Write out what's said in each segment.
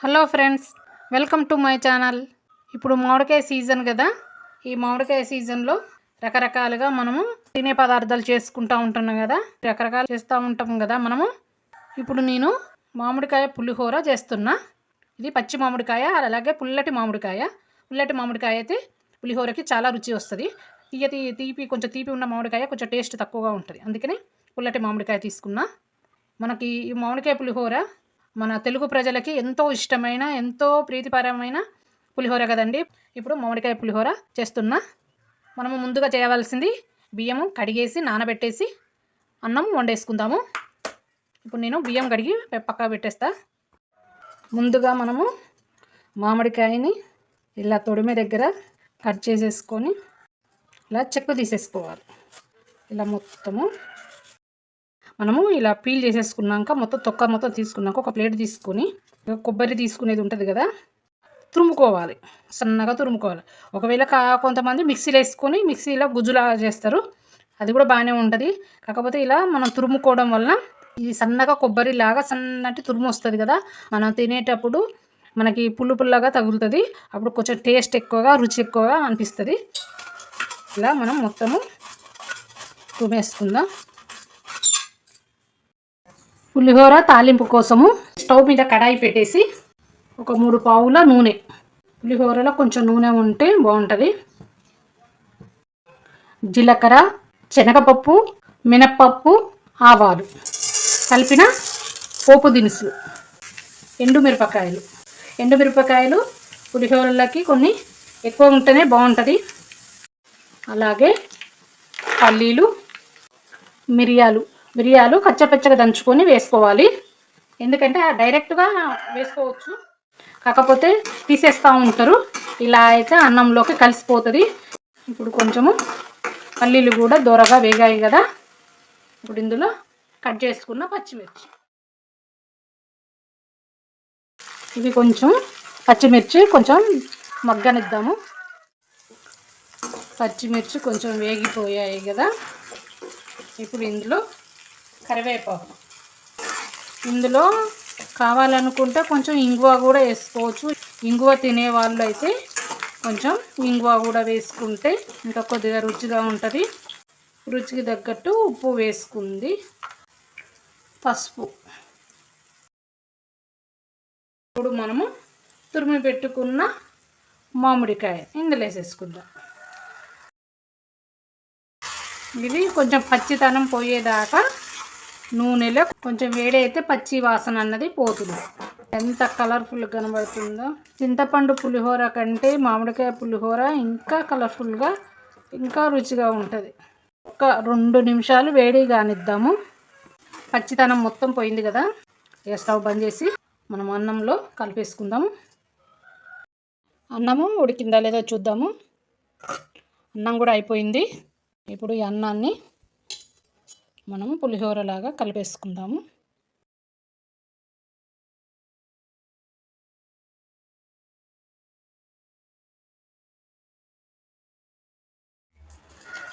Hello friends, welcome to my channel. ఇప్పుడు మామిడికాయ season కదా. ఈ మామిడికాయ సీజన్లో రకరకాలుగా మనము తినే పదార్థాలు చేసుకుంటూ ఉంటున్నాం కదా, రకరకాలు చేస్తూ ఉంటాం కదా మనము. ఇప్పుడు నేను మామిడికాయ పులిహోర చేస్తున్నా. ఇది పచ్చి మామిడికాయ, అలాగే పుల్లటి మామిడికాయ అయితే పులిహోరకి చాలా రుచి వస్తుంది. కొంచెం తీపి ఉన్న మామిడికాయ కొంచెం టేస్ట్ తక్కువగా ఉంటుంది, అందుకని పుల్లటి మామిడికాయ తీసుకున్నా. మనకి ఈ మామిడికాయ పులిహోర మన తెలుగు ప్రజలకి ఎంతో ఇష్టమైన, ఎంతో ప్రీతిపరమైన పులిహోర కదండి. ఇప్పుడు మామిడికాయ పులిహోర చేస్తున్నా. మనము ముందుగా చేయవలసింది బియ్యము కడిగేసి నానబెట్టేసి అన్నం వండేసుకుందాము. ఇప్పుడు నేను బియ్యం కడిగి పక్కకు పెట్టేస్తా. ముందుగా మనము మామిడికాయని ఇలా తొడిమె దగ్గర కట్ చేసేసుకొని ఇలా చెక్కు తీసేసుకోవాలి. ఇలా మొత్తము మనము ఇలా పీల్ చేసేసుకున్నాక తొక్క మొత్తం తీసుకున్నాక ఒక ప్లేట్ తీసుకొని కొబ్బరి తీసుకునేది ఉంటుంది కదా, తురుముకోవాలి, సన్నగా తురుముకోవాలి. ఒకవేళ కొంతమంది మిక్సీలో గుజ్జులా చేస్తారు, అది కూడా బాగానే ఉంటుంది. కాకపోతే ఇలా మనం తురుముకోవడం వలన ఇది సన్నగా కొబ్బరి లాగా సన్నటి తురుము వస్తుంది కదా, మనం తినేటప్పుడు మనకి పుల్లగా తగులుతుంది. అప్పుడు కొంచెం టేస్ట్ ఎక్కువగా, రుచి ఎక్కువగా అనిపిస్తుంది. ఇలా మనం మొత్తము తురిమేసుకుందాం. పులిహోర తాలింపు కోసము స్టవ్ మీద కడాయి పెట్టేసి ఒక 3 పావుల నూనె, పులిహోరలో కొంచెం నూనె ఉంటే బాగుంటుంది. జీలకర్ర, శనగపప్పు, మినప్పప్పు, ఆవాలు కలిపిన పోపు దినుసులు, ఎండుమిరపకాయలు పులిహోరలకి కొన్ని ఎక్కువ ఉంటేనే బాగుంటుంది. అలాగే పల్లీలు, మిరియాలు కచ్చపచ్చగా దంచుకొని వేసుకోవాలి. ఎందుకంటే డైరెక్ట్గా వేసుకోవచ్చు, కాకపోతే తీసేస్తూ ఉంటారు. ఇలా అయితే అన్నంలోకి కలిసిపోతుంది. ఇప్పుడు కొంచెము పల్లీలు కూడా దూరగా వేగాయి కదా, ఇప్పుడు ఇందులో కట్ చేసుకున్న పచ్చిమిర్చి, ఇవి పచ్చిమిర్చి కొంచెం మగ్గనిద్దాము. పచ్చిమిర్చి కొంచెం వేగిపోయాయి కదా, ఇప్పుడు ఇందులో కరివేపాకు, ఇందులో కావాలనుకుంటే కొంచెం ఇంగువ కూడా వేసుకోవచ్చు. ఇంగువ తినే వాళ్ళు అయితే కొంచెం ఇంగువ కూడా వేసుకుంటే ఇంకా కొద్దిగా రుచిగా ఉంటుంది. రుచికి తగ్గట్టు ఉప్పు వేసుకుంది, పసుపు. ఇప్పుడు మనము తురిమి పెట్టుకున్న మామిడికాయ ఇందులో వేసేసుకుందాం. ఇది కొంచెం పచ్చితనం పోయేదాకా నూనెలో కొంచెం వేడి అయితే పచ్చి వాసన అన్నది పోతుంది. ఎంత కలర్ఫుల్గా కనబడుతుందో. చింతపండు పులిహోర కంటే మామిడికాయ పులిహోర ఇంకా కలర్ఫుల్గా, ఇంకా రుచిగా ఉంటుంది. ఒక 2 నిమిషాలు వేడి కానిద్దాము. పచ్చితనం మొత్తం పోయింది కదా, ఇక స్టవ్ బంద్ చేసి మనం అన్నంలో కలిపేసుకుందాము. అన్నము ఉడికిందా లేదో చూద్దాము. అన్నం కూడా అయిపోయింది. ఇప్పుడు ఈ అన్నాన్ని మనము పులిహోరలాగా కలిపేసుకుందాము.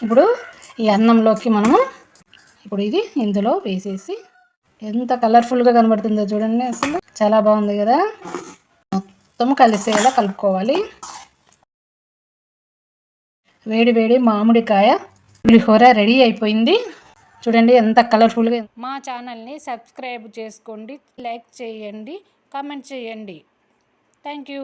ఇప్పుడు ఈ అన్నంలోకి మనము ఇది ఇందులో వేసేసి, ఎంత కలర్ఫుల్గా కనబడుతుందో చూడండి. అసలు చాలా బాగుంది కదా. మొత్తం కలిసేలా కలుపుకోవాలి. వేడి మామిడికాయ పులిహోర రెడీ అయిపోయింది. చూడండి ఎంత కలర్ఫుల్గా. మా ఛానల్ని సబ్స్క్రైబ్ చేసుకోండి, లైక్ చేయండి, కామెంట్ చేయండి. Thank you.